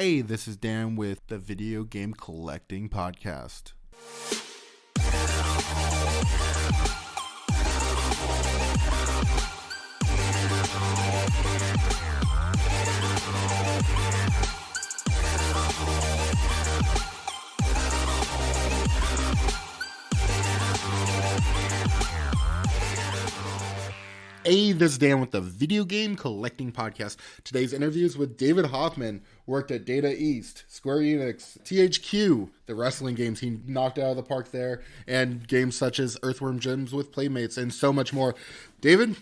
Hey, this is Dan with the Video Game Collecting Podcast. Hey, this is Dan with the Video Game Collecting Podcast. Today's interview is with David Hoffman, worked at Data East, Square Enix, THQ, the wrestling games he knocked out of the park there, and games such as Earthworm Jim with Playmates, and so much more. David,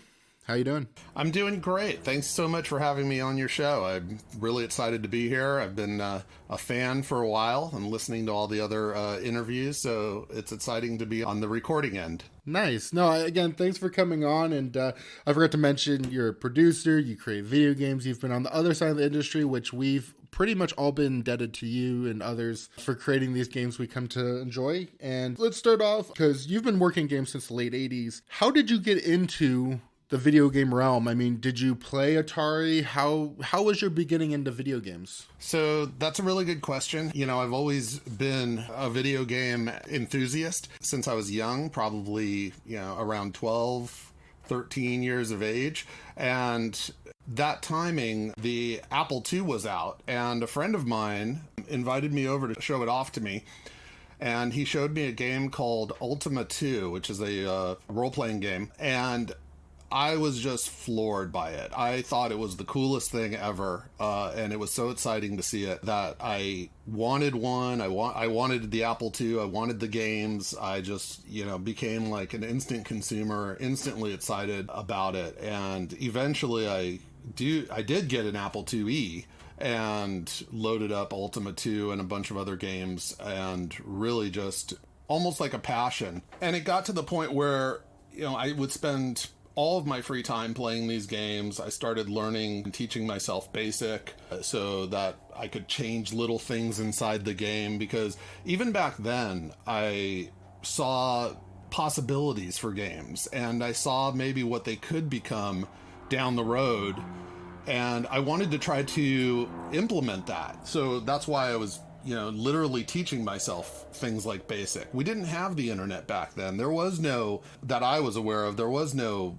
how you doing? I'm doing great. Thanks so much for having me on your show. I'm really excited to be here. I've been a fan for a while and listening to all the other interviews, so it's exciting to be on the recording end. Nice. No, again, thanks for coming on. And I forgot to mention, you're a producer, you create video games, you've been on the other side of the industry, which we've pretty much all been indebted to you and others for creating these games we come to enjoy. And let's start off, because you've been working games since the late 80s. How did you get into the video game realm? I mean, did you play Atari? How was your beginning into video games? So that's a really good question. You know, I've always been a video game enthusiast since I was young, probably, around 12, 13 years of age. And that timing, the Apple II was out, and a friend of mine invited me over to show it off to me. And he showed me a game called Ultima 2, which is a role-playing game. And I was just floored by it. I thought it was the coolest thing ever, and it was so exciting to see it that I wanted one. I wanted the Apple II. I wanted the games. I just, became like an instant consumer, instantly excited about it. And eventually I did get an Apple IIe and loaded up Ultima 2 and a bunch of other games, and really just almost like a passion. And it got to the point where, I would spend all of my free time playing these games. I started learning and teaching myself BASIC so that I could change little things inside the game, because even back then I saw possibilities for games and I saw maybe what they could become down the road, and I wanted to try to implement that. So that's why I was literally teaching myself things like BASIC. We didn't have the internet back then. There was no, that I was aware of, there was no,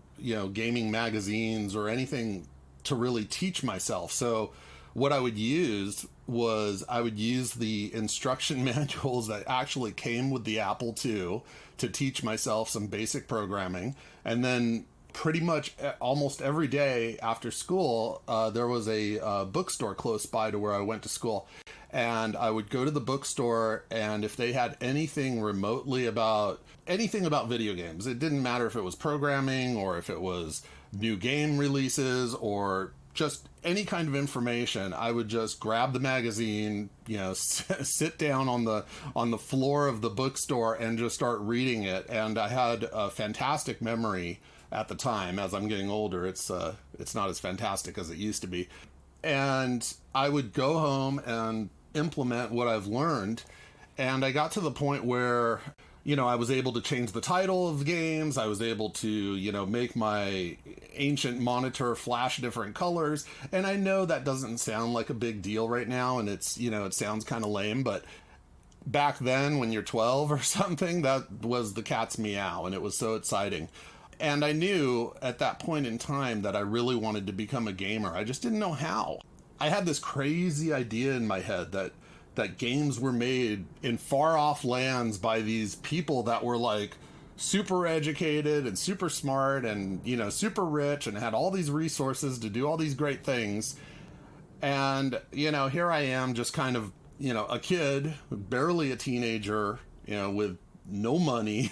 gaming magazines or anything to really teach myself. So what I would use was the instruction manuals that actually came with the Apple II to teach myself some basic programming. And then pretty much almost every day after school, there was a bookstore close by to where I went to school. And I would go to the bookstore, and if they had anything remotely about video games, it didn't matter if it was programming or if it was new game releases or just any kind of information, I would just grab the magazine, sit down on the floor of the bookstore and just start reading it. And I had a fantastic memory at the time. As I'm getting older, it's not as fantastic as it used to be. And I would go home and implement what I've learned. And I got to the point where, I was able to change the title of games. I was able to, make my ancient monitor flash different colors. And I know that doesn't sound like a big deal right now, and it's, it sounds kind of lame, but back then when you're 12 or something, that was the cat's meow, and it was so exciting. And I knew at that point in time that I really wanted to become a gamer. I just didn't know how. I had this crazy idea in my head that games were made in far off lands by these people that were like super educated and super smart and, super rich and had all these resources to do all these great things. And, here I am just kind of, a kid, barely a teenager, with no money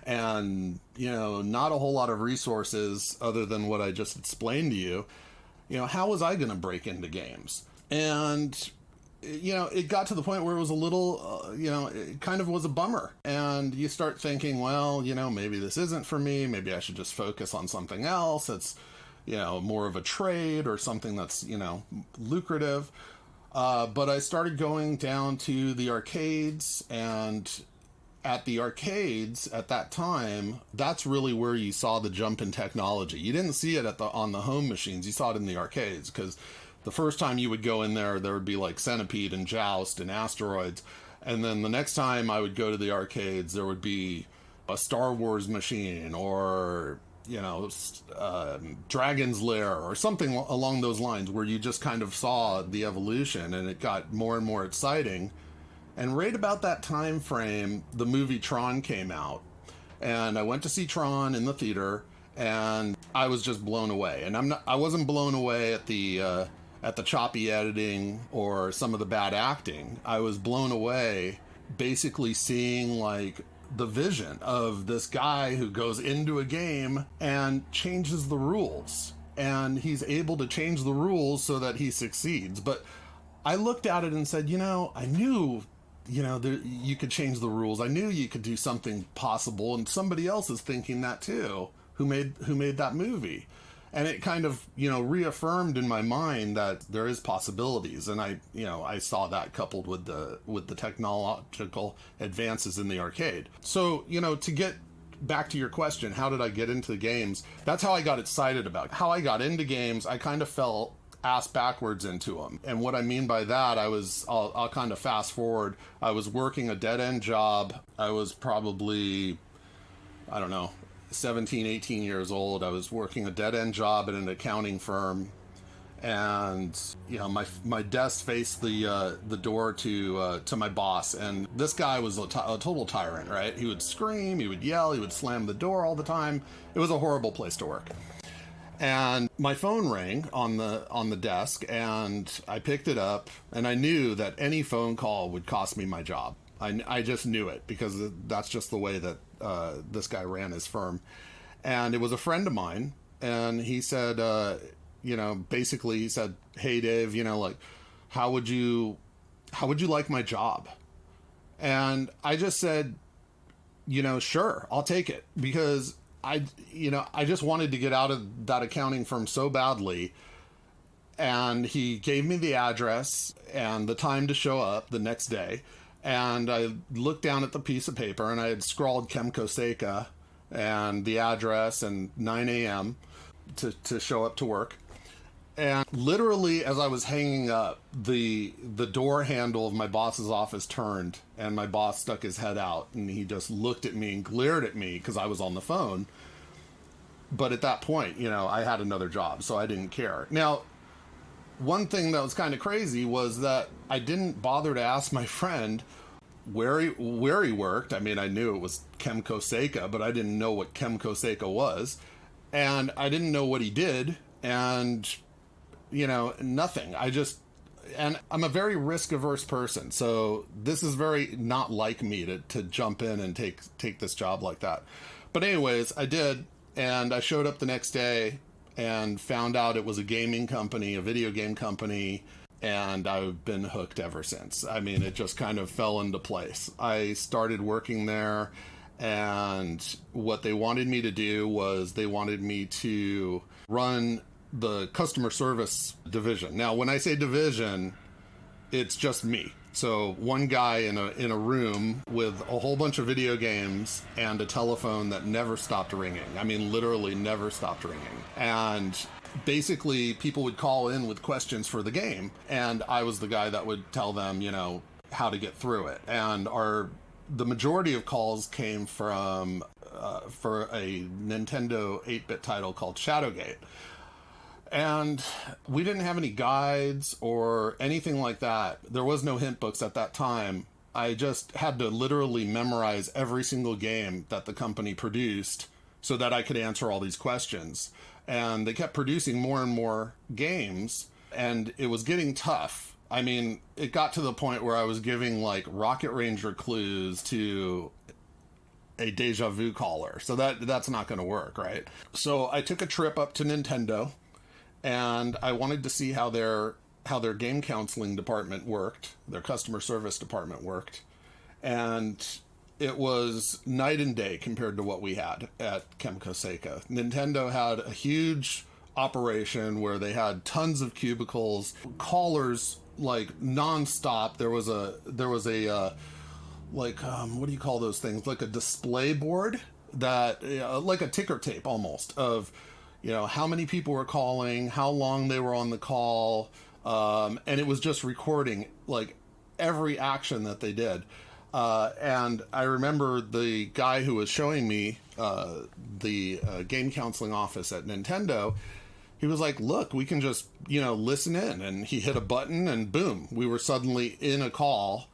and, not a whole lot of resources other than what I just explained to you. How was I going to break into games? And, it got to the point where it was a little, it kind of was a bummer. And you start thinking, well, maybe this isn't for me. Maybe I should just focus on something else that's, more of a trade or something that's, lucrative. But I started going down to the arcades, and at the arcades at that time, that's really where you saw the jump in technology. You didn't see it on the home machines. You saw it in the arcades, because The first time you would go in there, there would be like Centipede and Joust and Asteroids. And then the next time I would go to the arcades, there would be a Star Wars machine or, Dragon's Lair or something along those lines, where you just kind of saw the evolution and it got more and more exciting. And right about that time frame, the movie Tron came out. And I went to see Tron in the theater, and I was just blown away. And I wasn't blown away at the choppy editing or some of the bad acting. I was blown away basically seeing like the vision of this guy who goes into a game and changes the rules. And he's able to change the rules so that he succeeds. But I looked at it and said, I knew, you could change the rules. I knew you could do something possible. And somebody else is thinking that too, who made that movie. And it kind of, reaffirmed in my mind that there is possibilities. And I saw that coupled with the technological advances in the arcade. So, to get back to your question, how did I get into the games? That's how I got excited about it. How I got into games, I kind of fell ass backwards into them. And what I mean by that, I'll kind of fast forward. I was working a dead-end job. I was probably, 17, 18 years old. I was working a dead-end job at an accounting firm, and my desk faced the door to my boss, and this guy was a total tyrant, right? He would scream, he would yell, he would slam the door all the time. It was a horrible place to work. And my phone rang on the desk, and I picked it up, and I knew that any phone call would cost me my job. I just knew it, because that's just the way that this guy ran his firm. And it was a friend of mine, and he said, basically he said, "Hey Dave, how would you like my job?" And I just said, sure, I'll take it, because I just wanted to get out of that accounting firm so badly. And he gave me the address and the time to show up the next day. And I looked down at the piece of paper, and I had scrawled Chemco Seika and the address and 9 a.m. to show up to work. And literally, as I was hanging up, the door handle of my boss's office turned, and my boss stuck his head out, and he just looked at me and glared at me because I was on the phone. But at that point, I had another job, so I didn't care. Now, one thing that was kind of crazy was that I didn't bother to ask my friend where he worked. I mean, I knew it was Chemco Seika, but I didn't know what Chemco Seika was. And I didn't know what he did. And, nothing. And I'm a very risk-averse person. So this is very not like me to jump in and take this job like that. But anyways, I did. And I showed up the next day and found out it was a gaming company, a video game company, and I've been hooked ever since. I mean, it just kind of fell into place. I started working there, and what they wanted me to do was they wanted me to run the customer service division. Now, when I say division, it's just me. So one guy in a room with a whole bunch of video games and a telephone that never stopped ringing. I mean, literally never stopped ringing. And basically, people would call in with questions for the game, and I was the guy that would tell them, how to get through it. And the majority of calls came from for a Nintendo 8-bit title called Shadowgate. And we didn't have any guides or anything like that. There was no hint books at that time. I just had to literally memorize every single game that the company produced so that I could answer all these questions. And they kept producing more and more games, and it was getting tough. I mean, it got to the point where I was giving like Rocket Ranger clues to a deja vu caller. So that's not going to work, right? So I took a trip up to Nintendo, and I wanted to see how their game counseling department worked, their customer service department worked. And it was night and day compared to what we had at Chemco Seika. Nintendo had a huge operation where they had tons of cubicles, callers like nonstop. There was a what do you call those things? Like a display board that, like a ticker tape almost of, how many people were calling, how long they were on the call, And it was just recording like every action that they did. And I remember the guy who was showing me the game counseling office at Nintendo. He was like, look, we can just, listen in. And he hit a button and boom, we were suddenly in a call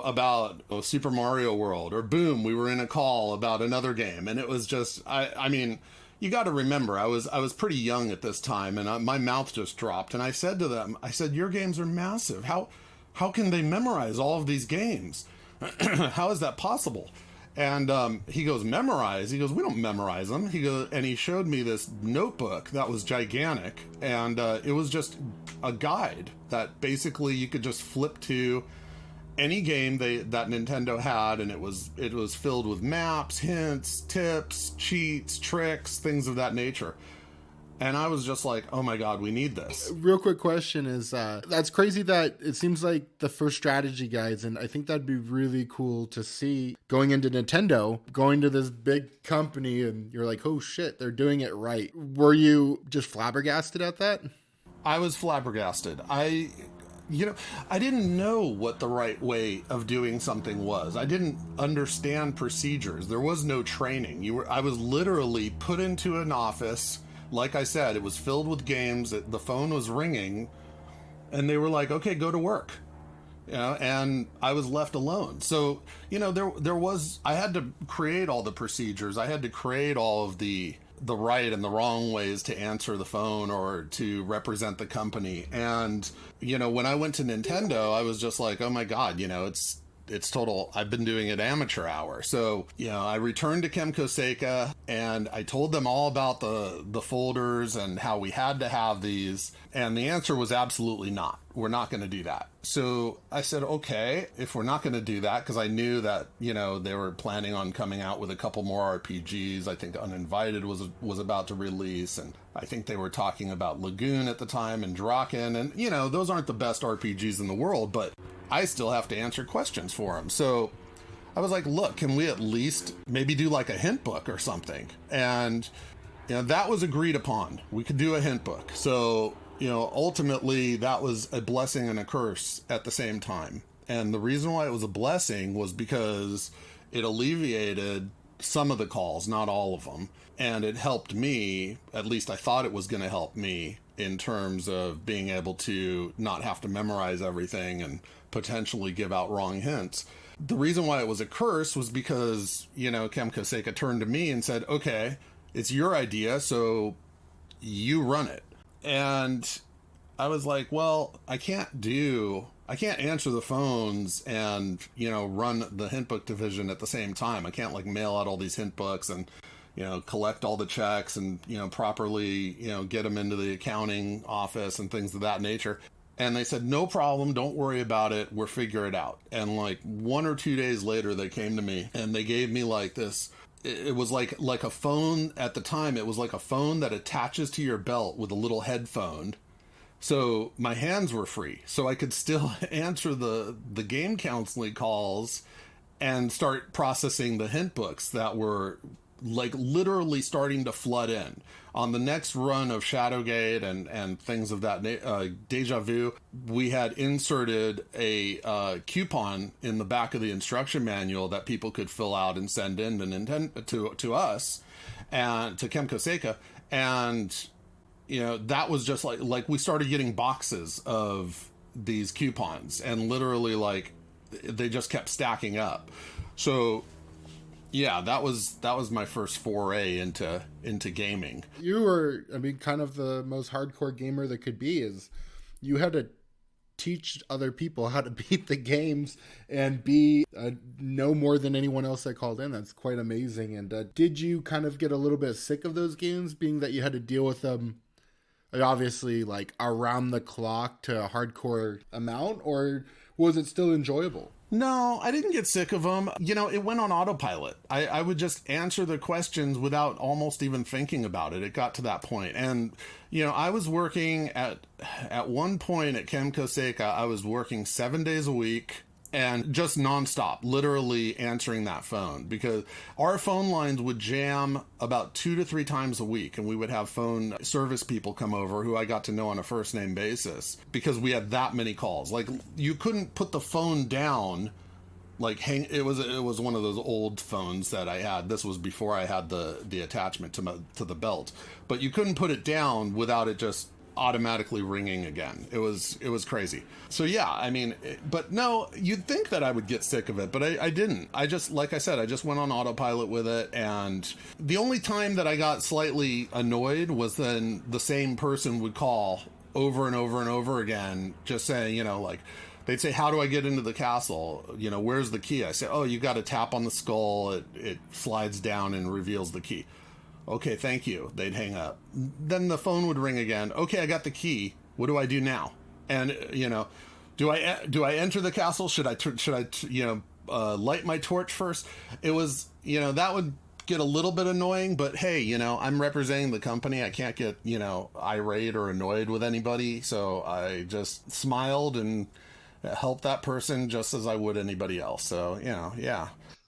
about Super Mario World, or boom, we were in a call about another game. And it was just, I mean, you got to remember, I was pretty young at this time, and my mouth just dropped. And I said to them, your games are massive. How can they memorize all of these games? How is that possible? And he goes, memorize? He goes, we don't memorize them. He goes, and he showed me this notebook that was gigantic, and it was just a guide that basically you could just flip to any game that Nintendo had, and it was filled with maps, hints, tips, cheats, tricks, things of that nature. And I was just like, oh my God, we need this. Real quick question is, that's crazy that it seems like the first strategy guides, and I think that'd be really cool to see going into Nintendo, going to this big company, and you're like, oh shit, they're doing it right. Were you just flabbergasted at that? I was flabbergasted. I didn't know what the right way of doing something was. I didn't understand procedures. There was no training. I was literally put into an office. Like I said, it was filled with games. The phone was ringing, and they were like, okay, go to work. And I was left alone. So, I had to create all the procedures. I had to create all of the right and the wrong ways to answer the phone or to represent the company. And, when I went to Nintendo, I was just like, oh my God, it's total, I've been doing it amateur hour. So, I returned to Kemco Seika and I told them all about the folders and how we had to have these. And the answer was absolutely not. We're not going to do that. So I said, okay, if we're not going to do that, because I knew that, they were planning on coming out with a couple more RPGs. I think Uninvited was about to release. And I think they were talking about Lagoon at the time and Draken. And, those aren't the best RPGs in the world, but I still have to answer questions for them. So I was like, look, can we at least maybe do like a hint book or something? And, that was agreed upon. We could do a hint book. So, ultimately that was a blessing and a curse at the same time. And the reason why it was a blessing was because it alleviated some of the calls, not all of them. And it helped me, at least I thought it was going to help me, in terms of being able to not have to memorize everything and potentially give out wrong hints. The reason why it was a curse was because, Kemco Seika turned to me and said, okay, it's your idea, so you run it. And I was like, well, I can't answer the phones and, run the hint book division at the same time. I can't mail out all these hint books and, collect all the checks and, properly, get them into the accounting office and things of that nature. And they said, no problem. Don't worry about it. We'll figure it out. And 1 or 2 days later, they came to me and they gave me this. It was like a phone at the time. It was like a phone that attaches to your belt with a little headphone. So my hands were free. So I could still answer the game counseling calls and start processing the hint books that were literally starting to flood in. On the next run of Shadowgate and things of that Deja Vu, we had inserted a coupon in the back of the instruction manual that people could fill out and send in to us and to Kemco Seika. And, that was just like we started getting boxes of these coupons and literally they just kept stacking up. So yeah, that was my first foray into gaming. You were, kind of the most hardcore gamer that could be. Is you had to teach other people how to beat the games and know more than anyone else that called in. That's quite amazing. And did you kind of get a little bit sick of those games, being that you had to deal with them, obviously around the clock to a hardcore amount, or was it still enjoyable? No, I didn't get sick of them. It went on autopilot. I would just answer the questions without almost even thinking about it. It got to that point. And, I was working at one point at Kemco Seika, I was working 7 days a week. and just nonstop, literally answering that phone, because our phone lines would jam about 2 to 3 times a week, and we would have phone service people come over who I got to know on a first name basis because we had that many calls. Like, you couldn't put the phone down. Like, it was one of those old phones that I had. This was before I had the attachment to the belt, but you couldn't put it down without it just automatically ringing again. It was crazy. So yeah, I mean, but no, you'd think that I would get sick of it, but I didn't. I just, like I said, I just went on autopilot with it. And the only time that I got slightly annoyed was then the same person would call over and over and over again, just saying, like, they'd say, how do I get into the castle? Where's the key? I say, oh, you got to tap on the skull. It slides down and reveals the key. Okay, thank you. They'd hang up. Then the phone would ring again. Okay, I got the key. What do I do now? And, do I enter the castle? Should I light my torch first? It was, that would get a little bit annoying, but hey, I'm representing the company. I can't get, irate or annoyed with anybody. So I just smiled and helped that person just as I would anybody else. So, yeah.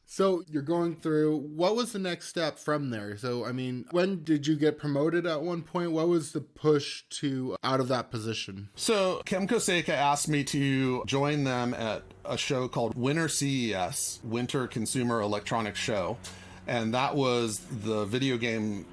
So you're going through, what was the next step from there? So, I mean, when did you get promoted at one point? What was the push to out of that position? So Kemco Seika asked me to join them at a show called Winter CES, Winter Consumer Electronics Show. And that was the video game,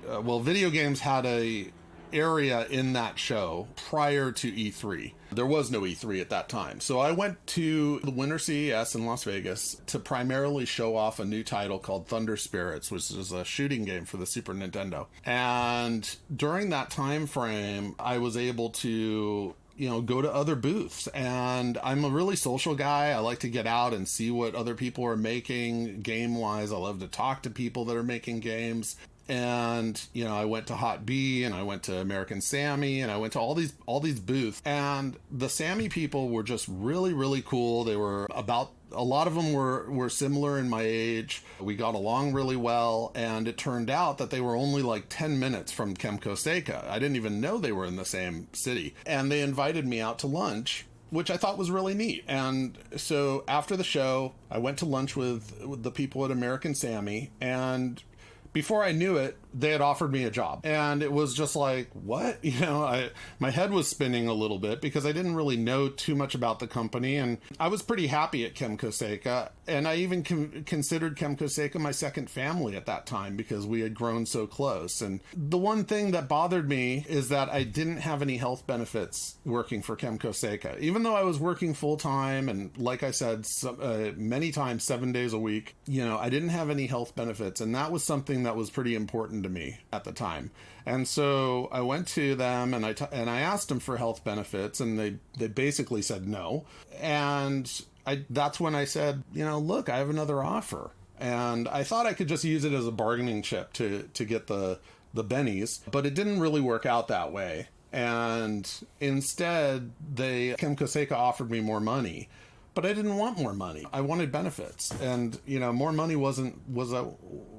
video games had a area in that show prior to E3. There was no E3 at that time. So I went to the Winter CES in Las Vegas to primarily show off a new title called Thunder Spirits, which is a shooting game for the Super Nintendo. And during that time frame, I was able to go to other booths. And I'm a really social guy. I like to get out and see what other people are making game-wise. I love to talk to people that are making games. And, I went to Hot B, and I went to American Sammy, and I went to all these booths. And the Sammy people were just really, really cool. They were a lot of them were similar in my age. We got along really well. And it turned out that they were only like 10 minutes from Kemco Seika. I didn't even know they were in the same city. And they invited me out to lunch, which I thought was really neat. And so after the show, I went to lunch with the people at American Sammy, and before I knew it, they had offered me a job. And it was just like, what? My head was spinning a little bit because I didn't really know too much about the company. And I was pretty happy at Kemco Seika. And I even considered Kemco Seika my second family at that time because we had grown so close. And the one thing that bothered me is that I didn't have any health benefits working for Kemco Seika. Even though I was working full time, and like I said, many times, 7 days a week, I didn't have any health benefits. And that was something that was pretty important to me at the time. And so I went to them and I asked them for health benefits, and they basically said no. And that's when I said, look, I have another offer. And I thought I could just use it as a bargaining chip to get the bennies, but it didn't really work out that way. And instead, Kemco Seika offered me more money. But I didn't want more money. I wanted benefits, and more money was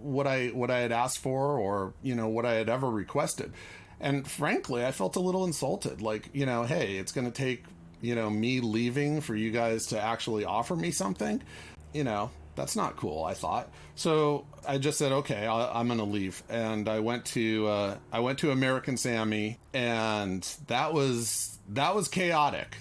what I had asked for, or what I had ever requested. And frankly, I felt a little insulted. Like, hey, it's going to take me leaving for you guys to actually offer me something. That's not cool, I thought. So I just said, okay, I'm going to leave. And I went to American Sammy, and that was chaotic.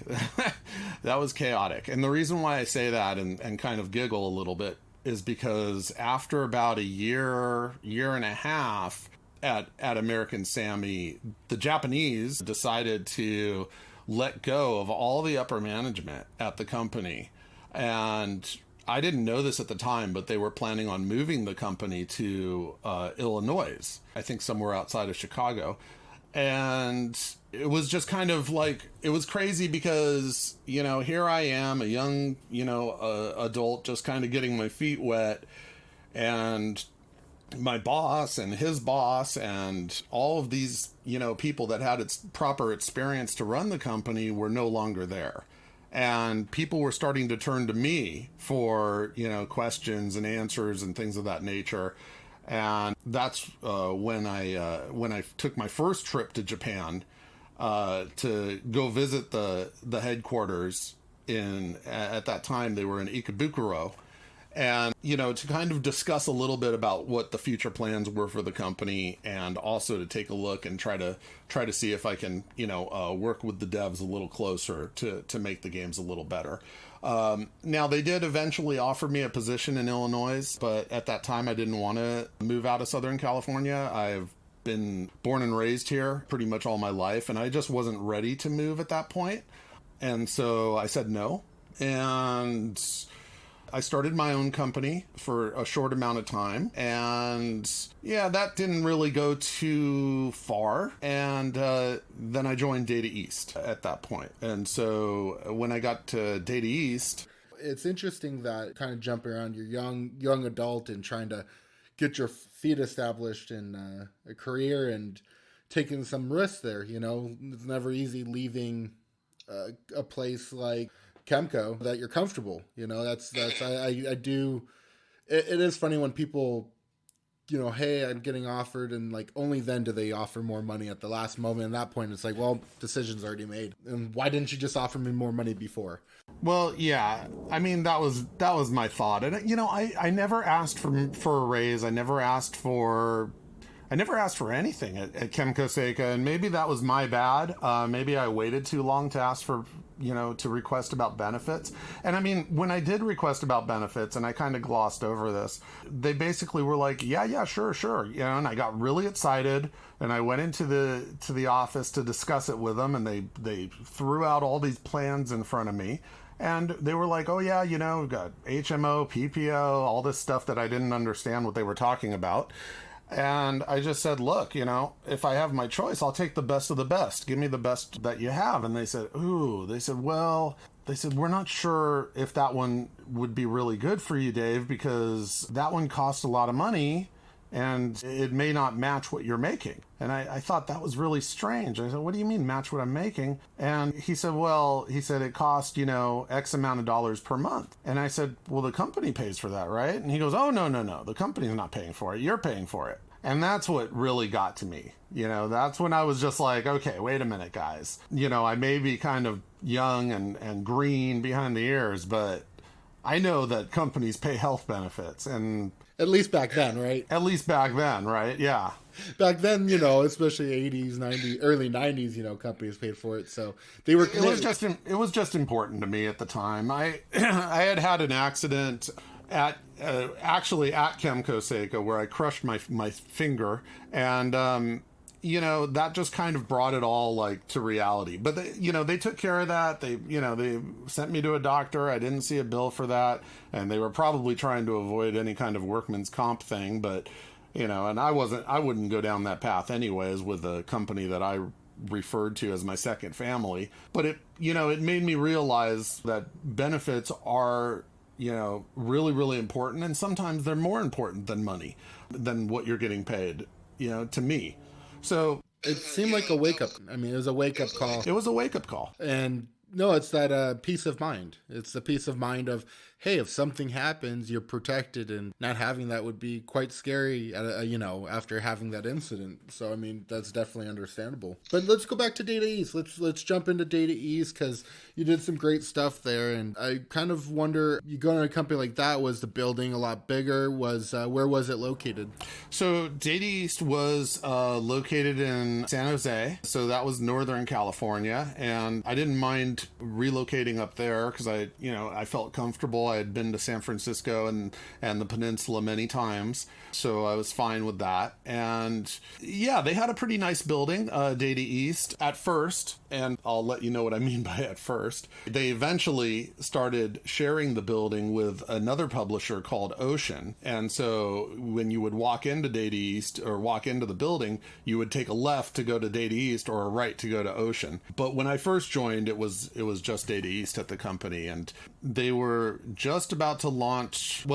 That was chaotic. And the reason why I say that and kind of giggle a little bit is because after about a year and a half at American Sammy, the Japanese decided to let go of all the upper management at the company. And I didn't know this at the time, but they were planning on moving the company to Illinois, I think somewhere outside of Chicago. And it was just kind of like, it was crazy because, here I am, a young, adult, just kind of getting my feet wet, and my boss and his boss and all of these, people that had its proper experience to run the company were no longer there. And people were starting to turn to me for, questions and answers and things of that nature. And that's when I took my first trip to Japan to go visit the headquarters at that time, they were in Ikebukuro. And, to kind of discuss a little bit about what the future plans were for the company, and also to take a look and try to see if I can, work with the devs a little closer to make the games a little better. Now, they did eventually offer me a position in Illinois, but at that time I didn't want to move out of Southern California. I've been born and raised here pretty much all my life, and I just wasn't ready to move at that point. And so I said no. And I started my own company for a short amount of time, and that didn't really go too far. And then I joined Data East at that point. And so when I got to Data East, it's interesting that kind of jumping around, you're young adult and trying to get your feet established in a career and taking some risks there. It's never easy leaving a place like Chemco that you're comfortable. I do. It is funny when people, hey, I'm getting offered, and like only then do they offer more money at the last moment. At that point, it's like, well, decision's already made. And why didn't you just offer me more money before? Well, yeah, I mean, that was my thought. And, I never asked for a raise. I never asked for anything at Chemco Seika, and maybe that was my bad. Maybe I waited too long to ask for, to request about benefits. And I mean, when I did request about benefits, and I kind of glossed over this, they basically were like, yeah, sure. And I got really excited, and I went into the office to discuss it with them, and they threw out all these plans in front of me. And they were like, oh yeah, we've got HMO, PPO, all this stuff that I didn't understand what they were talking about. And I just said, look, if I have my choice, I'll take the best of the best. Give me the best that you have. And they said, we're not sure if that one would be really good for you, Dave, because that one costs a lot of money and it may not match what you're making. And I thought that was really strange. I said, what do you mean match what I'm making? And he said, it cost, X amount of dollars per month. And I said, well, the company pays for that, right? And he goes, oh, no. The company's not paying for it. You're paying for it. And that's what really got to me. That's when I was just like, okay, wait a minute, guys. I may be kind of young and green behind the ears, but I know that companies pay health benefits. And at least back then, right? At least back then, right? Yeah. Back then, especially 80s, 90s, early 90s, companies paid for it. So they were. It was just important to me at the time. I had an accident at Chemco Seika where I crushed my finger, and that just kind of brought it all like to reality. But they took care of that. They sent me to a doctor. I didn't see a bill for that, and they were probably trying to avoid any kind of workman's comp thing. But and I wouldn't go down that path anyways with a company that I referred to as my second family. But it made me realize that benefits are really, really important, and sometimes they're more important than money, than what you're getting paid, to me. So it seemed like a wake up. I mean, it was a wake up call. It was a wake up call. And no, it's that peace of mind. It's the peace of mind of, hey, if something happens, you're protected, and not having that would be quite scary, after having that incident. So, I mean, that's definitely understandable. But let's go back to Data East. Let's jump into Data East, because you did some great stuff there, and I kind of wonder, you go to a company like that, was the building a lot bigger? Where was it located? So Data East was located in San Jose, so that was Northern California, and I didn't mind relocating up there because I felt comfortable. I had been to San Francisco and the peninsula many times, so I was fine with that. And yeah, they had a pretty nice building, Data East, at first, and I'll let you know what I mean by at first. They eventually started sharing the building with another publisher called Ocean, and so when you would walk into Data East or walk into the building, you would take a left to go to Data East or a right to go to Ocean. But when I first joined, it was just Data East at the company, and they were just about to launch,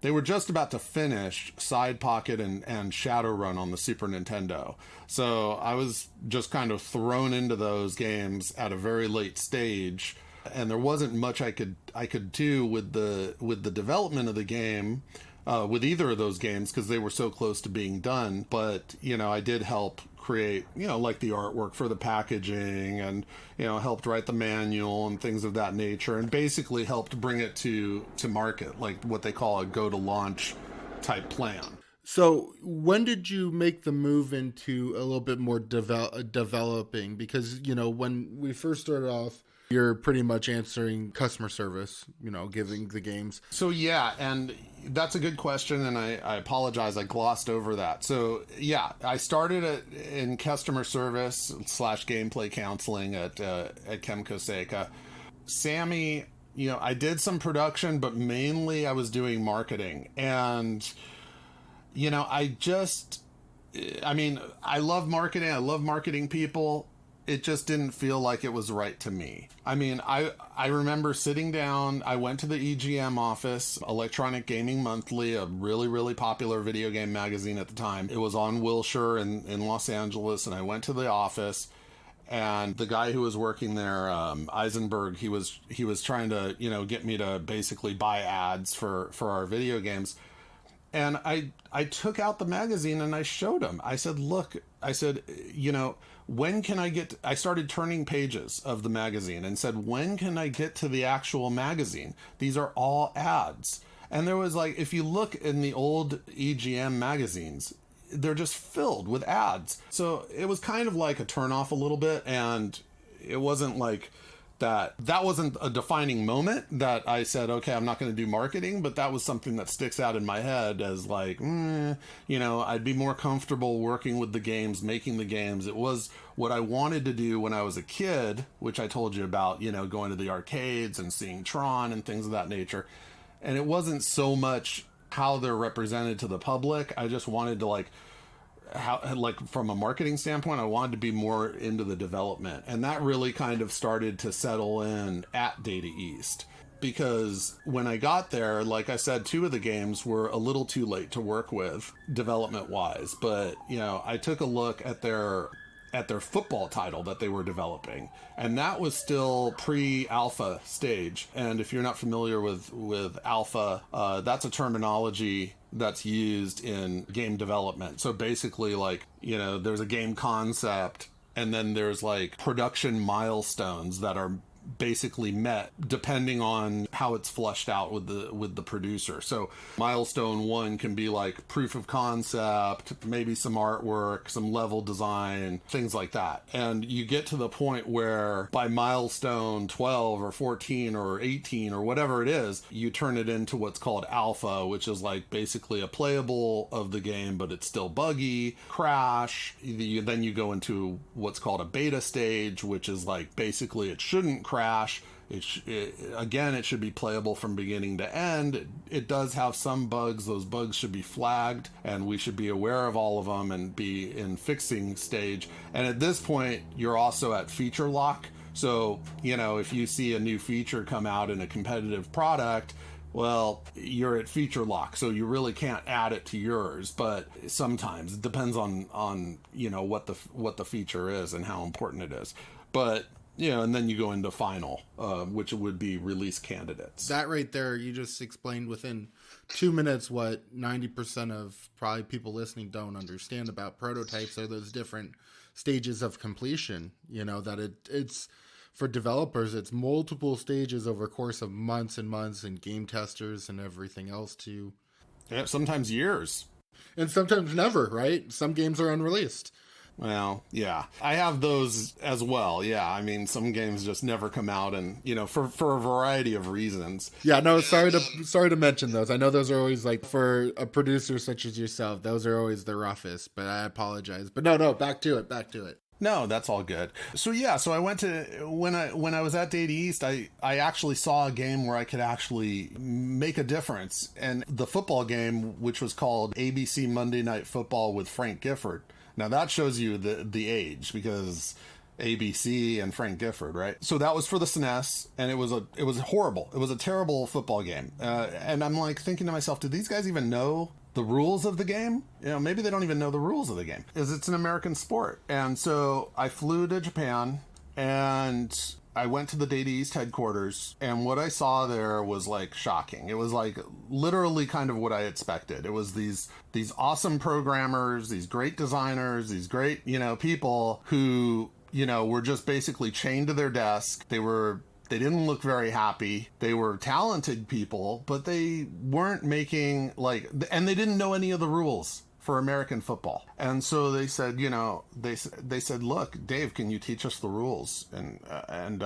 they were just about to finish Side Pocket and Shadowrun on the Super Nintendo. So I was just kind of thrown into those games at a very late stage, and there wasn't much I could do with the development of the game, with either of those games, because they were so close to being done. But I did help create, like the artwork for the packaging and, helped write the manual and things of that nature, and basically helped bring it to market, like what they call a go-to-launch type plan. So when did you make the move into a little bit more developing? Because, when we first started off, you're pretty much answering customer service, giving the games. So yeah, and that's a good question, and I apologize, I glossed over that. So yeah, I started in customer service / gameplay counseling at Chemco Seika. Sammy, I did some production, but mainly I was doing marketing. And, I love marketing. I love marketing people. It just didn't feel like it was right to me. I remember sitting down, I went to the EGM office, Electronic Gaming Monthly, a really, really popular video game magazine at the time. It was on Wilshire in Los Angeles, and I went to the office, and the guy who was working there, Eisenberg, he was trying to, get me to basically buy ads for our video games. And I took out the magazine and I showed him. I said, look, when can I I started turning pages of the magazine and said, when can I get to the actual magazine? These are all ads. And there was if you look in the old EGM magazines, they're just filled with ads. So it was kind of like a turnoff a little bit. And it wasn't like that wasn't a defining moment that I said, okay, I'm not going to do marketing, but that was something that sticks out in my head as I'd be more comfortable working with the games, making the games. It was what I wanted to do when I was a kid, which I told you about, going to the arcades and seeing Tron and things of that nature. And it wasn't so much how they're represented to the public. I just wanted to from a marketing standpoint, I wanted to be more into the development. And that really kind of started to settle in at Data East. Because when I got there, like I said, 2 of the games were a little too late to work with development-wise. But, I took a look at their football title that they were developing. And that was still pre-alpha stage. And if you're not familiar with alpha, that's a terminology that's used in game development. So basically there's a game concept, and then there's production milestones that are basically met depending on how it's flushed out with the producer. So milestone 1 can be proof of concept, maybe some artwork, some level design, things like that. And you get to the point where by milestone 12 or 14 or 18 or whatever it is, you turn it into what's called alpha, which is basically a playable of the game, but it's still buggy, crash. Then you go into what's called a beta stage, which is basically it shouldn't crash. It should be playable from beginning to end. It does have some bugs. Those bugs should be flagged, and we should be aware of all of them and be in fixing stage. And at this point, you're also at feature lock. So, if you see a new feature come out in a competitive product, well, you're at feature lock, so you really can't add it to yours. But sometimes it depends on what the feature is and how important it is. But and then you go into final, which would be release candidates. That right there, you just explained within 2 minutes what 90% of probably people listening don't understand about prototypes are those different stages of completion. That it's for developers, it's multiple stages over a course of months and months, and game testers and everything else too. Yeah, sometimes years. And sometimes never, right? Some games are unreleased. Well, yeah, I have those as well. Yeah, some games just never come out, and for a variety of reasons. Yeah, no, sorry to mention those. I know those are always for a producer such as yourself, those are always the roughest. But I apologize. But no, back to it. No, that's all good. So yeah, I went to when I was at Data East, I actually saw a game where I could actually make a difference, and the football game, which was called ABC Monday Night Football with Frank Gifford. Now that shows you the age, because ABC and Frank Gifford, right? So that was for the SNES, and it was horrible. It was a terrible football game. And I'm thinking to myself, do these guys even know the rules of the game? Maybe they don't even know the rules of the game. It's an American sport. And so I flew to Japan, and I went to the Data East headquarters, and what I saw there was like shocking. It was like literally kind of what I expected. It was these awesome programmers, these great designers, these great, people who, were just basically chained to their desk. They didn't look very happy. They were talented people, but they weren't making and they didn't know any of the rules for American football. And so they said, they said, look, Dave, can you teach us the rules? And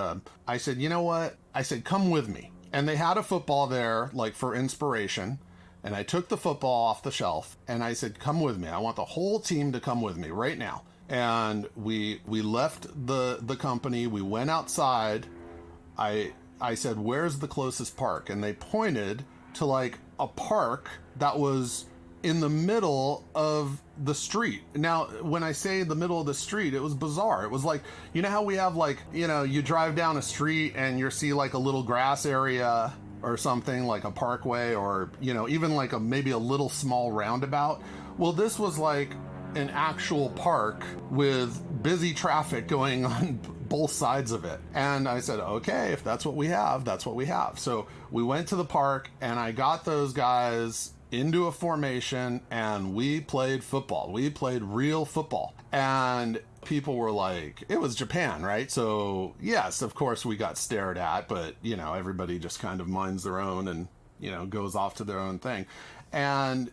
I said, you know what? I said, come with me. And they had a football there, for inspiration. And I took the football off the shelf and I said, come with me. I want the whole team to come with me right now. And we left the company. We went outside. I said, where's the closest park? And they pointed to a park that was in the middle of the street. Now, when I say the middle of the street, it was bizarre. It was how we have you drive down a street and you see a little grass area or something, like a parkway, or, even maybe a little small roundabout. Well, this was an actual park with busy traffic going on both sides of it. And I said, okay, if that's what we have, that's what we have. So we went to the park and I got those guys into a formation and we played football. We played real football. And people were it was Japan, right? So yes, of course we got stared at, but everybody just kind of minds their own and, goes off to their own thing. And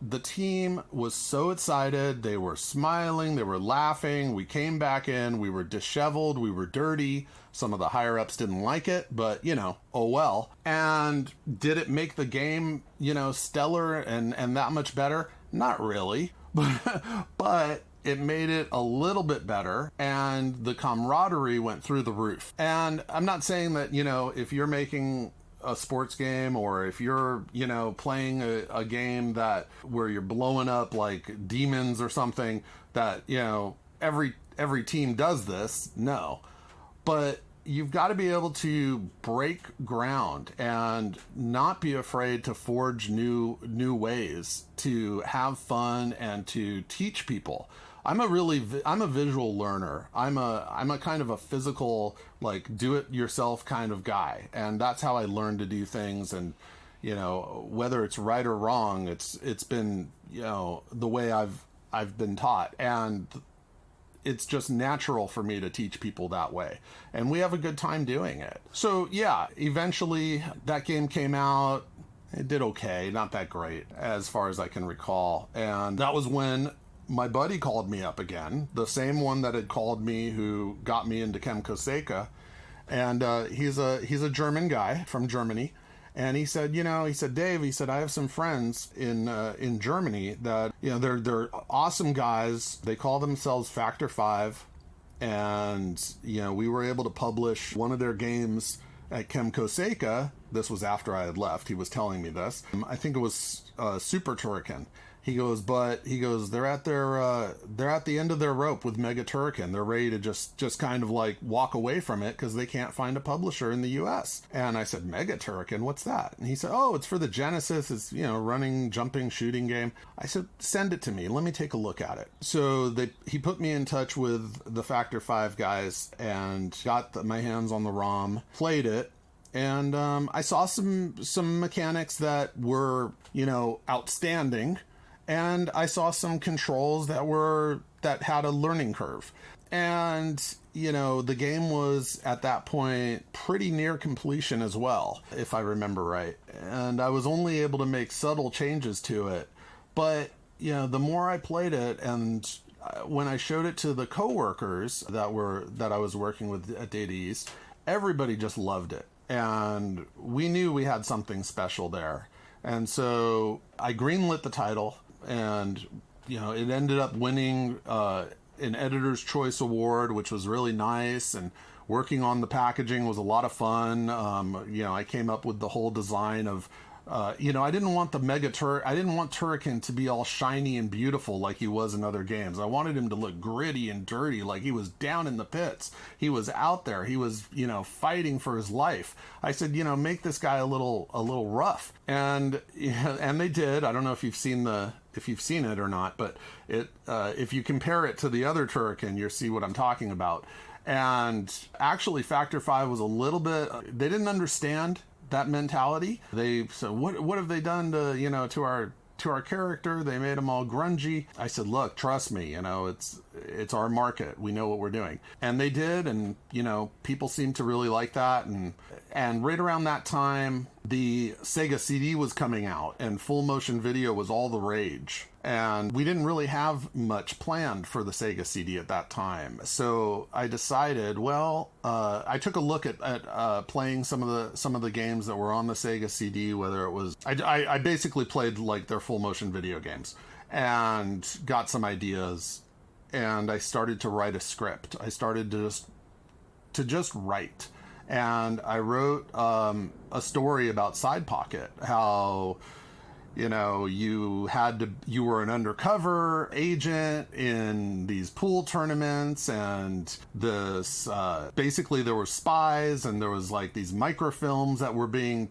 the team was so excited. They were smiling. They were laughing. We came back in. We were disheveled. We were dirty. Some of the higher ups didn't like it, but, oh well. And did it make the game, stellar and that much better? Not really. But it made it a little bit better, and the camaraderie went through the roof. And I'm not saying that, if you're making a sports game, or if you're, playing a game where you're blowing up like demons or something, that, every team does this. No. But you've got to be able to break ground and not be afraid to forge new ways to have fun and to teach people. I'm a visual learner. I'm a kind of a physical, do it yourself kind of guy. And that's how I learn to do things. And, whether it's right or wrong, it's been, the way I've been taught. And it's just natural for me to teach people that way. And we have a good time doing it. So yeah, eventually that game came out. It did okay, not that great as far as I can recall. And that was when my buddy called me up again, the same one that had called me who got me into Chemco Seika. And he's a German guy from Germany. And he said, Dave, I have some friends in Germany that, they're awesome guys. They call themselves Factor 5. And, we were able to publish one of their games at Chemco Seika. This was after I had left. He was telling me this. I think it was Super Turrican. He goes, they're at the end of their rope with Mega Turrican. They're ready to just kind of walk away from it because they can't find a publisher in the US. And I said, Mega Turrican, what's that? And he said, oh, it's for the Genesis. It's, running, jumping, shooting game. I said, send it to me. Let me take a look at it. So he put me in touch with the Factor 5 guys and got my hands on the ROM, played it. And I saw some mechanics that were, outstanding. And I saw some controls that had a learning curve. And, the game was at that point pretty near completion as well, if I remember right. And I was only able to make subtle changes to it. But, the more I played it, and when I showed it to the coworkers that I was working with at Data East, everybody just loved it. And we knew we had something special there. And so I greenlit the title. And, it ended up winning an Editor's Choice Award, which was really nice. And working on the packaging was a lot of fun. I came up with the whole design of, I didn't want I didn't want Turrican to be all shiny and beautiful like he was in other games. I wanted him to look gritty and dirty, like he was down in the pits. He was out there. He was, fighting for his life. I said, make this guy a little rough. And they did. I don't know if you've seen it or not, but if you compare it to the other Turrican, you'll see what I'm talking about. And actually, Factor 5 was a little bit, they didn't understand that mentality. They said, what have they done to, to our character? They made them all grungy. I said, look, trust me, it's our market. We know what we're doing. And they did, and people seemed to really like that. And right around that time, the Sega CD was coming out, and full motion video was all the rage. And we didn't really have much planned for the Sega CD at that time. So I decided, I took a look at playing some of the games that were on the Sega CD, whether it was, I basically played like their full motion video games and got some ideas, and I started to write a script. I started to just write. And I wrote a story about Side Pocket, how you were an undercover agent in these pool tournaments, and this basically there were spies, and there was like these microfilms that were being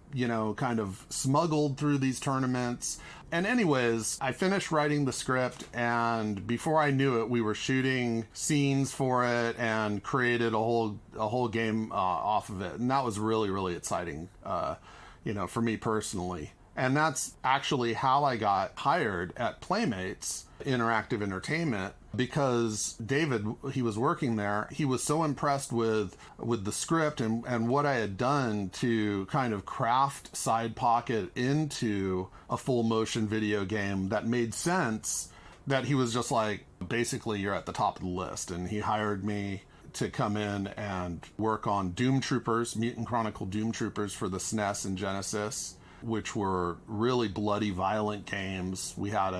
kind of smuggled through these tournaments. And anyways, I finished writing the script, and before I knew it, we were shooting scenes for it and created a whole game off of it. And that was really, really exciting, for me personally. And that's actually how I got hired at Playmates Interactive Entertainment, because David, he was working there. He was so impressed with the script and what I had done to kind of craft Side Pocket into a full motion video game that made sense, that he was just like, basically, you're at the top of the list. And he hired me to come in and work on Doom Troopers, Mutant Chronicle Doom Troopers for the SNES and Genesis, which were really bloody, violent games. We had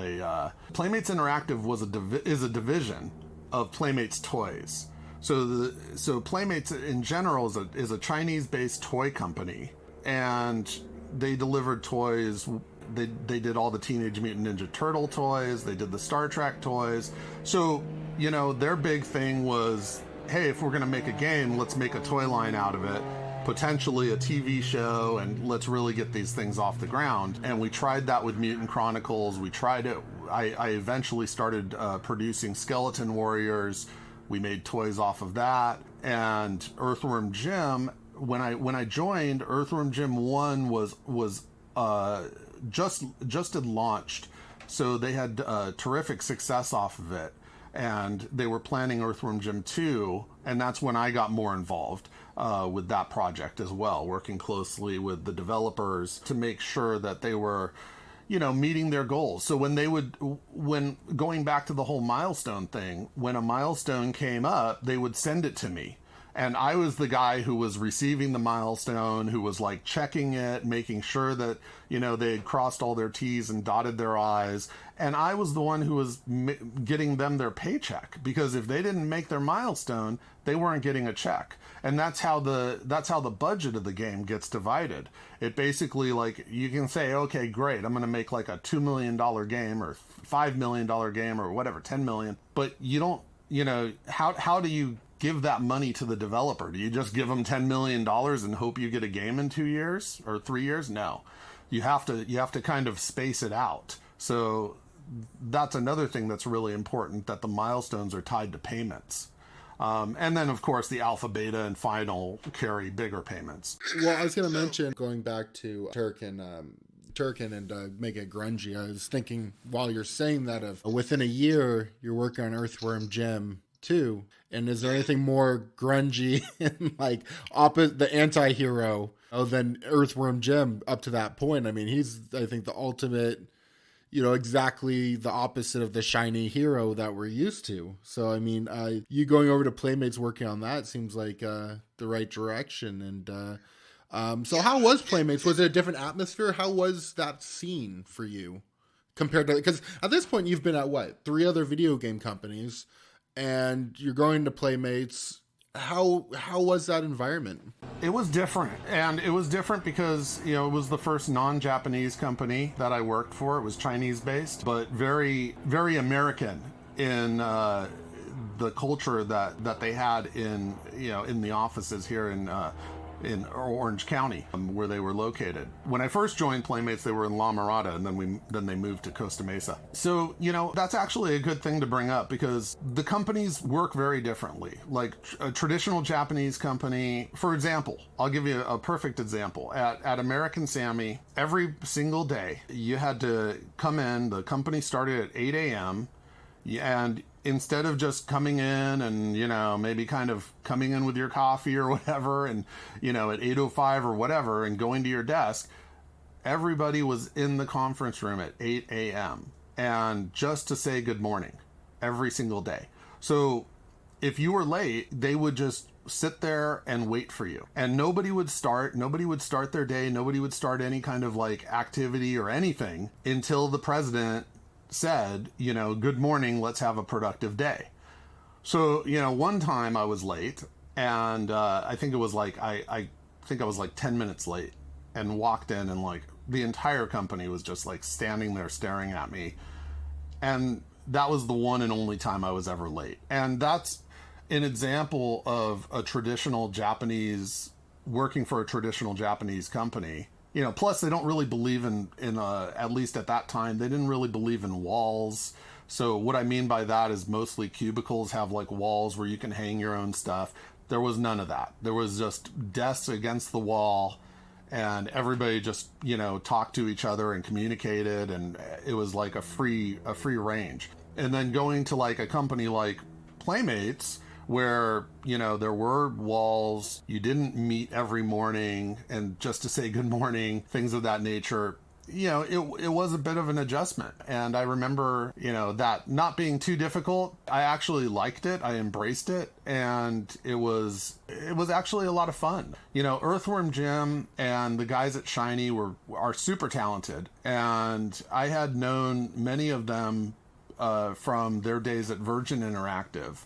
Playmates Interactive is a division of Playmates Toys. So Playmates in general is a Chinese-based toy company, and they delivered toys. They did all the Teenage Mutant Ninja Turtle toys. They did the Star Trek toys. So their big thing was, hey, if we're going to make a game, let's make a toy line out of it. Potentially a TV show, and let's really get these things off the ground. And we tried that with Mutant Chronicles. We tried it. I eventually started producing Skeleton Warriors. We made toys off of that. And Earthworm Jim, when I joined, Earthworm Jim 1 was just had launched, so they had terrific success off of it. And they were planning Earthworm Jim 2, and that's when I got more involved with that project as well, working closely with the developers to make sure that they were, meeting their goals. So when going back to the whole milestone thing, when a milestone came up, they would send it to me. And I was the guy who was receiving the milestone, who was like checking it, making sure that, they had crossed all their T's and dotted their I's. And I was the one who was getting them their paycheck, because if they didn't make their milestone, they weren't getting a check. And that's how the budget of the game gets divided. It basically, like, you can say, okay, great, I'm going to make like a $2 million game or $5 million game or whatever, 10 million. But you don't, how do you give that money to the developer? Do you just give them $10 million and hope you get a game in 2 years or 3 years? No, you have to kind of space it out. So that's another thing that's really important, that the milestones are tied to payments. And then, of course, the alpha, beta, and final carry bigger payments. Well, I was going to mention, going back to Turkin and make it grungy, I was thinking while you're saying that of within a year, you're working on Earthworm Jim 2. And is there anything more grungy and like the anti-hero than Earthworm Jim up to that point? I mean, he's, I think, the ultimate, exactly the opposite of the shiny hero that we're used to. So, I mean, you going over to Playmates working on that seems like the right direction. And so how was Playmates? Was it a different atmosphere? How was that scene for you compared to, because at this point you've been at 3 other video game companies, and you're going to Playmates. How was that environment? It was different. And it was different because, it was the first non-Japanese company that I worked for. It was Chinese-based, but very, very American in the culture that they had in the offices here in in Orange County, where they were located. When I first joined Playmates, they were in La Mirada, and then they moved to Costa Mesa. So, that's actually a good thing to bring up, because the companies work very differently. Like a traditional Japanese company, for example, I'll give you a perfect example. At American Sammy, every single day, you had to come in. The company started at 8 a.m., and instead of just coming in and, maybe kind of coming in with your coffee or whatever, and, at 8:05 or whatever, and going to your desk, everybody was in the conference room at 8 a.m. and just to say good morning every single day. So if you were late, they would just sit there and wait for you. And nobody would start their day. Nobody would start any kind of like activity or anything until the president said, good morning, let's have a productive day. So, one time I was late, and I think it was like, I think I was like 10 minutes late, and walked in, and like the entire company was just like standing there staring at me. And that was the one and only time I was ever late. And that's an example of a traditional Japanese, working for a traditional Japanese company. Plus they don't really believe in at least at that time, they didn't really believe in walls. So what I mean by that is mostly cubicles have like walls where you can hang your own stuff. There was none of that. There was just desks against the wall, and everybody just, talked to each other and communicated, and it was like a free range. And then going to like a company like Playmates, where, there were walls, you didn't meet every morning and just to say good morning, things of that nature, it was a bit of an adjustment. And I remember, that not being too difficult. I actually liked it. I embraced it. And it was actually a lot of fun. Earthworm Jim and the guys at Shiny are super talented. And I had known many of them from their days at Virgin Interactive,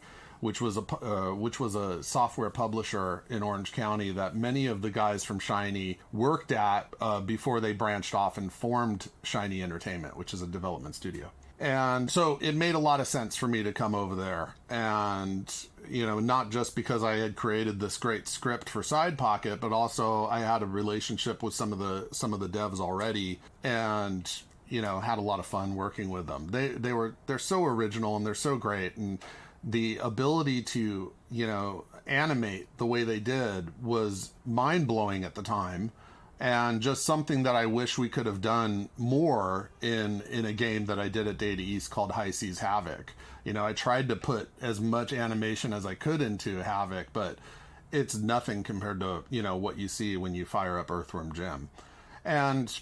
which was a software publisher in Orange County that many of the guys from Shiny worked at before they branched off and formed Shiny Entertainment, which is a development studio. And so it made a lot of sense for me to come over there, and not just because I had created this great script for Side Pocket, but also I had a relationship with some of the devs already, and had a lot of fun working with them. They're so original, and they're so great, and the ability to, animate the way they did was mind-blowing at the time, and just something that I wish we could have done more in a game that I did at Data East called High Seas Havoc. I tried to put as much animation as I could into Havoc, but it's nothing compared to, what you see when you fire up Earthworm Jim. And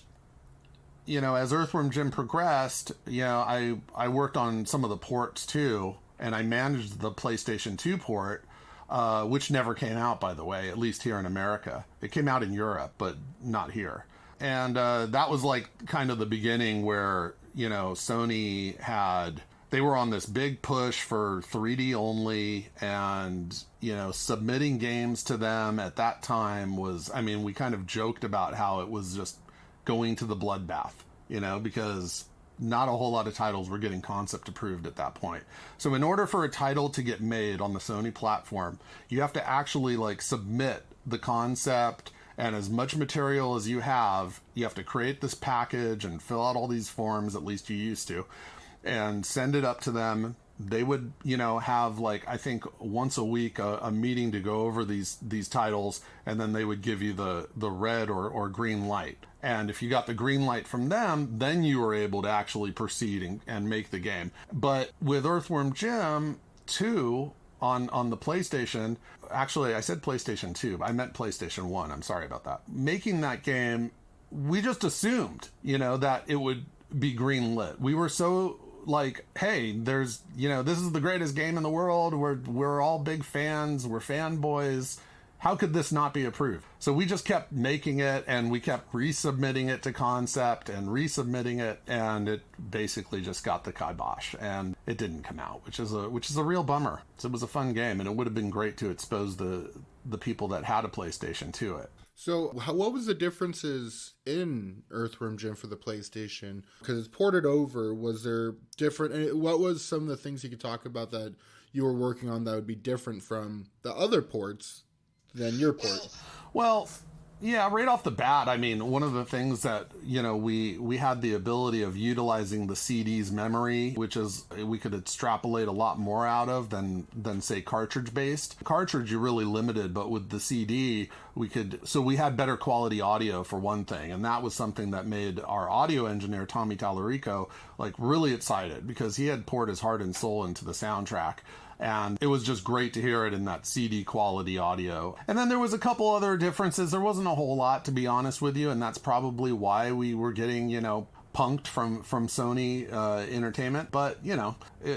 as Earthworm Jim progressed, I worked on some of the ports too, and I managed the PlayStation 2 port, which never came out, by the way, at least here in America. It came out in Europe, but not here. And that was like kind of the beginning where, Sony they were on this big push for 3D only, and, submitting games to them at that time was, we kind of joked about how it was just going to the bloodbath, because not a whole lot of titles were getting concept approved at that point. So in order for a title to get made on the Sony platform, you have to actually like submit the concept and as much material as you have to create this package and fill out all these forms, at least you used to, and send it up to them. They would, have like, I think once a week, a meeting to go over these titles, and then they would give you the red or green light. And if you got the green light from them, then you were able to actually proceed and make the game. But with Earthworm Jim 2 on the PlayStation, actually I said PlayStation 2, I meant PlayStation 1, I'm sorry about that. Making that game, we just assumed, that it would be green lit. We were so like, hey, there's, this is the greatest game in the world. We're all big fans. We're fanboys. How could this not be approved? So we just kept making it, and we kept resubmitting it to concept and resubmitting it, and it basically just got the kibosh, and it didn't come out, which is a real bummer. So it was a fun game, and it would have been great to expose the people that had a PlayStation to it. So what was the differences in Earthworm Jim for the PlayStation? Because it's ported over. Was there different? What was some of the things you could talk about that you were working on that would be different from the other ports than your port. Well, yeah, right off the bat, I mean, one of the things that, we had the ability of utilizing the CD's memory, which is we could extrapolate a lot more out of than say cartridge based. Cartridge you're really limited, but with the CD we had better quality audio for one thing, and that was something that made our audio engineer Tommy Tallarico really excited, because he had poured his heart and soul into the soundtrack. And it was just great to hear it in that CD quality audio. And then there was a couple other differences. There wasn't a whole lot, to be honest with you, and that's probably why we were getting, punked from Sony Entertainment. But,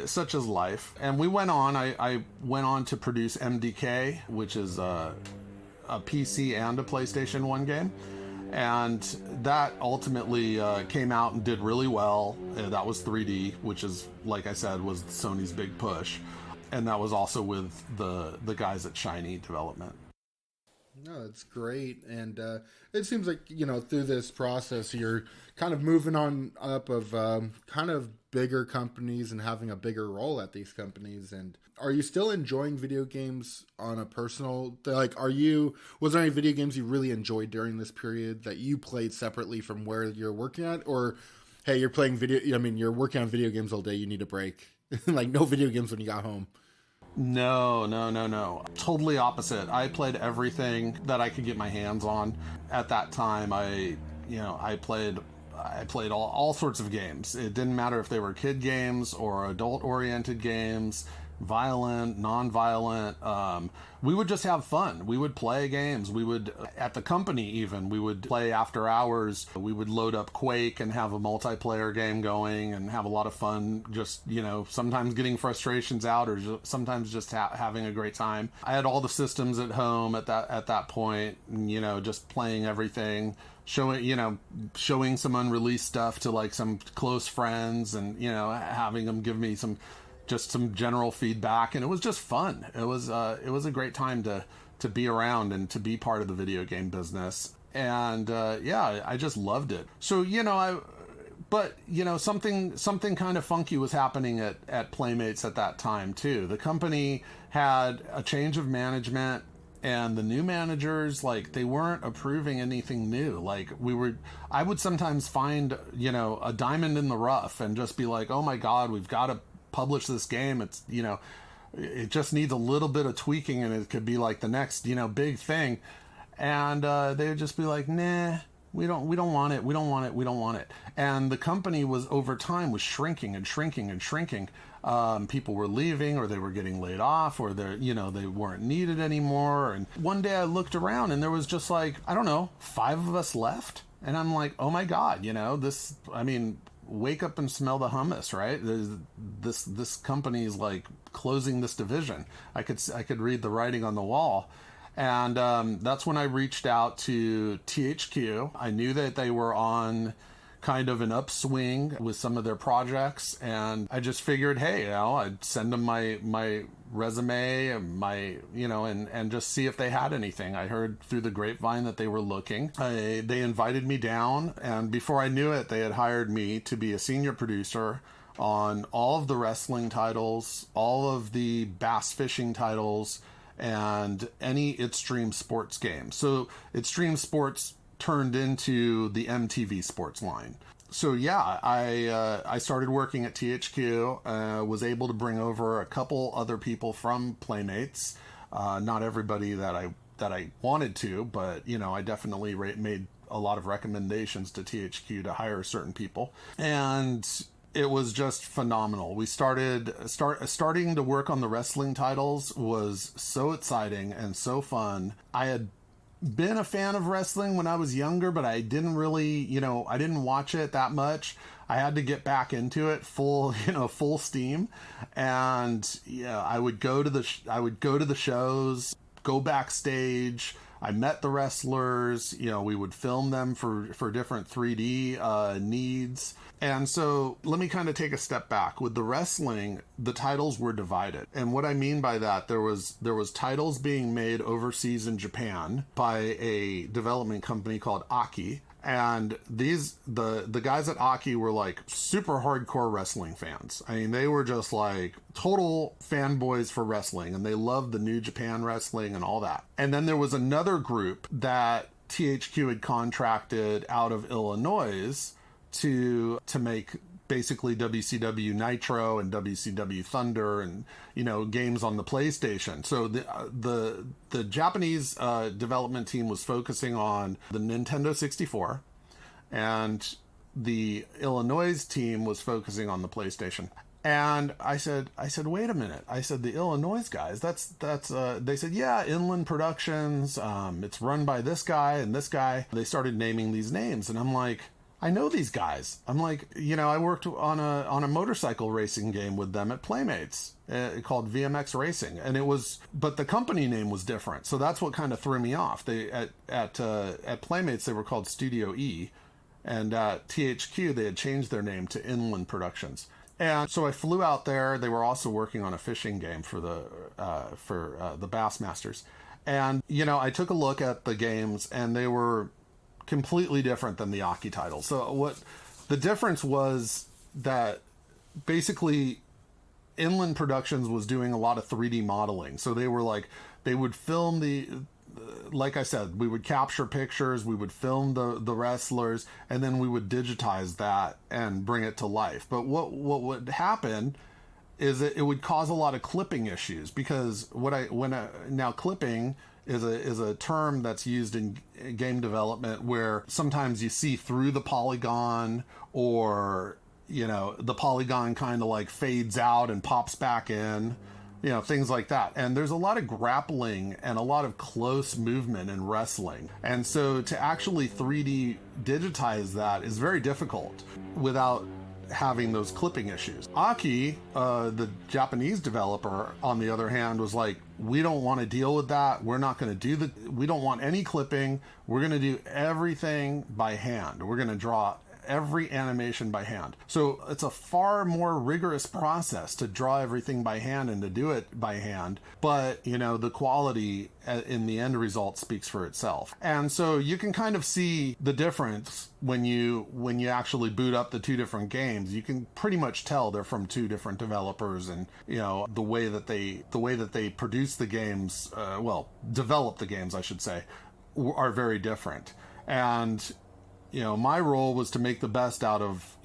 such is life. And we went on. I went on to produce MDK, which is a PC and a PlayStation 1 game. And that ultimately came out and did really well. That was 3D, which is, like I said, was Sony's big push. And that was also with the guys at Shiny Development. No, it's great. And it seems like, through this process, you're kind of moving on up of kind of bigger companies and having a bigger role at these companies. And are you still enjoying video games on a personal, was there any video games you really enjoyed during this period that you played separately from where you're working at? Or, hey, you're you're working on video games all day, you need a break. No video games when you got home. No. Totally opposite. I played everything that I could get my hands on. At that time, I played all sorts of games. It didn't matter if they were kid games or adult-oriented games, violent, non-violent. We would just have fun. We would play games. We would, at the company even, we would play after hours. We would load up Quake and have a multiplayer game going and have a lot of fun, just, sometimes getting frustrations out, or sometimes just having a great time. I had all the systems at home at that point, just playing everything, showing some unreleased stuff to some close friends, and, having them give me some general feedback, and it was just fun. It was a great time to be around and to be part of the video game business. And I just loved it. So something kind of funky was happening at Playmates at that time too. The company had a change of management, and the new managers, they weren't approving anything new. I would sometimes find a diamond in the rough and just be like, oh my god, we've got to publish this game. It's it just needs a little bit of tweaking and it could be the next big thing. And they would just be like, nah, we don't want it. And the company was, over time, was shrinking and shrinking and shrinking. People were leaving, or they were getting laid off, or they weren't needed anymore. And one day I looked around and there was just 5 of us left, and I'm like, oh my god, wake up and smell the hummus, right? This company is closing this division. I could read the writing on the wall. And that's when I reached out to THQ. I knew that they were on kind of an upswing with some of their projects, and I just figured, hey, I'd send them my resume and and just see if they had anything. I heard through the grapevine that they were looking. They invited me down, and before I knew it, they had hired me to be a senior producer on all of the wrestling titles, all of the bass fishing titles, and any Itstream Sports game. So Itstream Sports turned into the MTV Sports line. So yeah, I started working at THQ, was able to bring over a couple other people from Playmates, not everybody that I wanted to, but I definitely made a lot of recommendations to THQ to hire certain people, and it was just phenomenal. We starting to work on the wrestling titles was so exciting and so fun. I had been a fan of wrestling when I was younger, but I didn't really, I didn't watch it that much. I had to get back into it full steam. And yeah, I would go to the shows, go backstage. I met the wrestlers, we would film them for different 3D needs. And so let me kind of take a step back. With the wrestling, the titles were divided. And what I mean by that, there was titles being made overseas in Japan by a development company called Aki. And the guys at Aki were like super hardcore wrestling fans. I mean, they were just like total fanboys for wrestling, and they loved the New Japan wrestling and all that. And then there was another group that THQ had contracted out of Illinois to make basically WCW Nitro and WCW Thunder and, you know, games on the PlayStation. So the Japanese development team was focusing on the Nintendo 64, and the Illinois team was focusing on the PlayStation. And I said, wait a minute. I said, the Illinois guys, that's they said, yeah, Inland Productions. It's run by this guy and this guy. They started naming these names, and I'm like, I know these guys. I'm like, you know, I worked on a motorcycle racing game with them at Playmates called VMX Racing, and but the company name was different, so that's what kind of threw me off. They at Playmates they were called Studio E, and at THQ they had changed their name to Inland Productions. And so I flew out there. They were also working on a fishing game for the Bassmasters, and you know, I took a look at the games, and they were completely different than the Aki titles. So what the difference was that basically Inland Productions was doing a lot of 3D modeling. So they would film like I said, we would capture pictures, we would film the wrestlers, and then we would digitize that and bring it to life. But what would happen is that it would cause a lot of clipping issues, because now clipping is a term that's used in game development where sometimes you see through the polygon, or, you know, the polygon kind of like fades out and pops back in, you know, things like that. And there's a lot of grappling and a lot of close movement in wrestling. And so to actually 3D digitize that is very difficult without having those clipping issues. Aki, the Japanese developer, on the other hand, was like, we don't want to deal with that. We're not going to we don't want any clipping. We're going to do everything by hand. We're going to draw every animation by hand. So it's a far more rigorous process to draw everything by hand and to do it by hand. But, you know, the quality in the end result speaks for itself. And so you can kind of see the difference when you actually boot up the two different games. You can pretty much tell they're from two different developers, and, you know, the way that they produce the games, develop the games, I should say, are very different. And, you know, my role was to make the best out of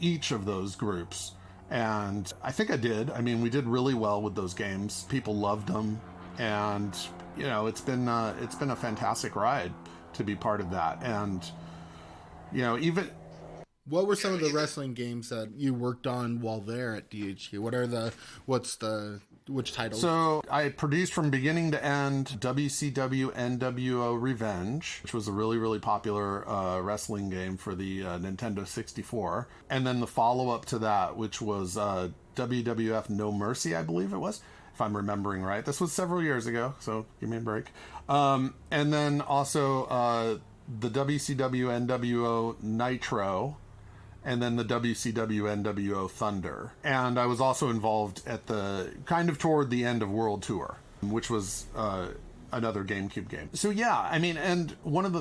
each of those groups. And I think I did. I mean, we did really well with those games. People loved them. And, you know, it's been a fantastic ride to be part of that. And, you know, even... What were some of the wrestling games that you worked on while there at DHQ? Which titles? So I produced from beginning to end WCW NWO Revenge, which was a really, really popular wrestling game for the Nintendo 64. And then the follow-up to that, which was WWF No Mercy, I believe it was, if I'm remembering right. This was several years ago, so give me a break. And then also the WCW NWO Nitro, and then the WCW NWO Thunder. And I was also involved at toward the end of World Tour, which was another GameCube game. So yeah, I mean, and one of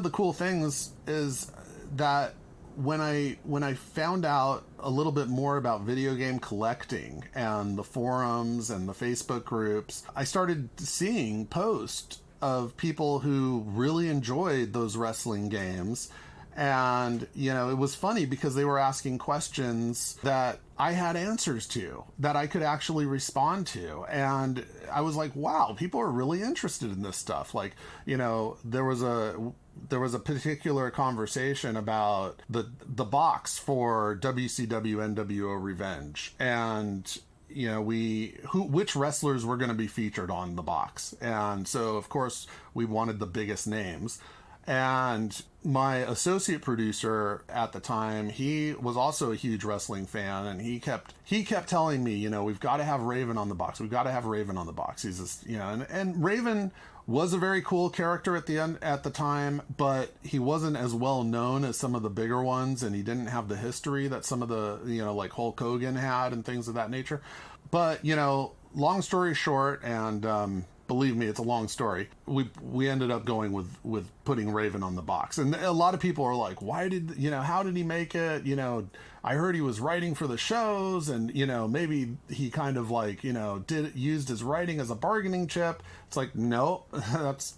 the cool things is that when I found out a little bit more about video game collecting and the forums and the Facebook groups, I started seeing posts of people who really enjoyed those wrestling games. And, you know, it was funny because they were asking questions that I had answers to, that I could actually respond to. And I was like, wow, people are really interested in this stuff. Like, you know, there was a particular conversation about the box for WCW NWO Revenge, and, you know, which wrestlers were going to be featured on the box. And so, of course, we wanted the biggest names. And my associate producer at the time, he was also a huge wrestling fan, and he kept telling me, you know, we've got to have Raven on the box. We've got to have Raven on the box. He's just, you know, and Raven was a very cool character at the time, but he wasn't as well known as some of the bigger ones, and he didn't have the history that some of the, you know, like Hulk Hogan had and things of that nature. But, you know, long story short, and believe me, it's a long story. We ended up going with putting Raven on the box. And a lot of people are like, how did he make it? I heard he was writing for the shows, and, maybe he kind of like, used his writing as a bargaining chip. It's like, no,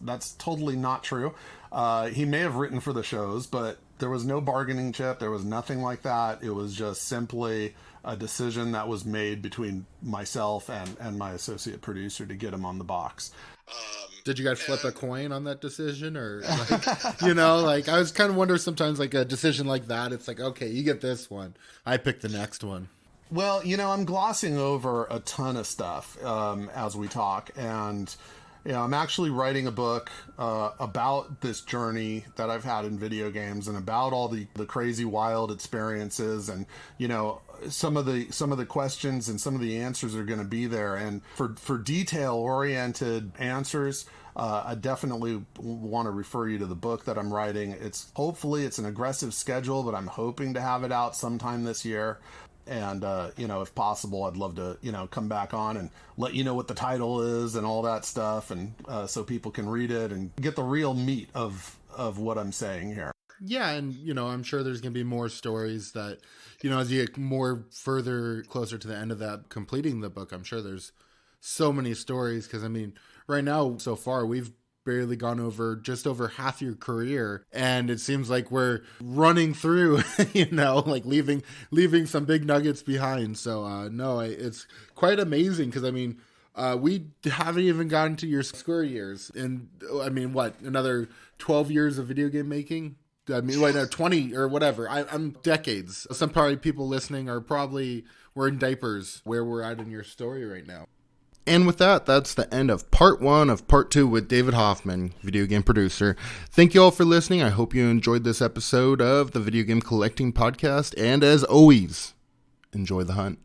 that's totally not true. He may have written for the shows, but there was no bargaining chip. There was nothing like that. It was just simply a decision that was made between myself and my associate producer to get him on the box. Did you guys flip a coin on that decision, or like, I was kind of wondering sometimes, like a decision like that, it's like, okay, you get this one, I pick the next one. Well, I'm glossing over a ton of stuff as we talk, and I'm actually writing a book about this journey that I've had in video games, and about all the crazy, wild experiences, and some of the questions and some of the answers are going to be there. And for detail-oriented answers, I definitely want to refer you to the book that I'm writing. Hopefully it's an aggressive schedule, but I'm hoping to have it out sometime this year. And, if possible, I'd love to, come back on and let you know what the title is and all that stuff. And so people can read it and get the real meat of what I'm saying here. Yeah. And, I'm sure there's going to be more stories that, as you get more further closer to the end of that, completing the book, I'm sure there's so many stories. Because, right now, so far, we've barely gone over just over half your career, and it seems like we're running through like leaving some big nuggets behind. So it's quite amazing, because we haven't even gotten to your square years, and another 12 years of video game making. 20 or whatever. I'm decades. Some probably people listening are probably wearing diapers where we're at in your story right now. And with that, that's the end of part 1 of part 2 with David Hoffman, video game producer. Thank you all for listening. I hope you enjoyed this episode of the Video Game Collecting Podcast. And as always, enjoy the hunt.